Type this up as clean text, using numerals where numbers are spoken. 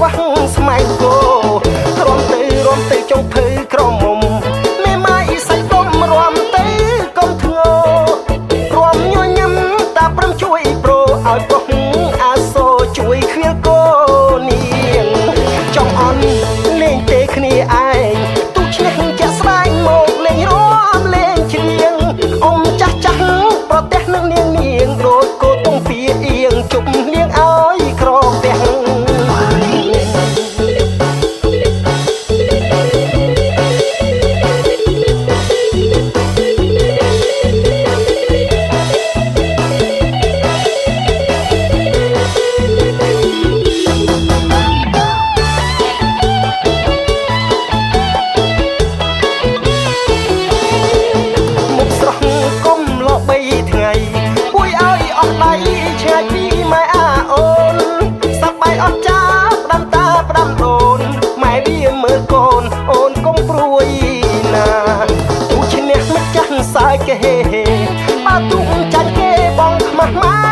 វ៉ាស់ស្មៃគោរំទៅចុងភៅក្រមុំមេម៉ាយសៃដុំរំទៅកុំធ្ងោរំញញឹមតាព្រមជួយប្រូឲ្យពុកអាសូជួយឃ្វាលគោនាងចង់អន់លេងទេគ្នាឯងទូឈ្នះចាក់ស្ដែងមកលេងរំលេងច្រៀងអ៊ំចាស់ប្រទះនឹងនាងដូចគោទុំពីអៀងជប់នាងឲ្យក្រផ្ទះថ្ងៃពួយឲ្យអស់ដៃឆ្ងាយពីម៉ែអាអូនសប្បាយអត់ចាផ្ដាំតាផ្ដាំដូនម៉ែវាមើលកូនអូនកុំព្រួយណាទូឈ្នះម្ចាស់សើចគេបើទុកចាញ់គេបងខ្មាស់ម៉ែ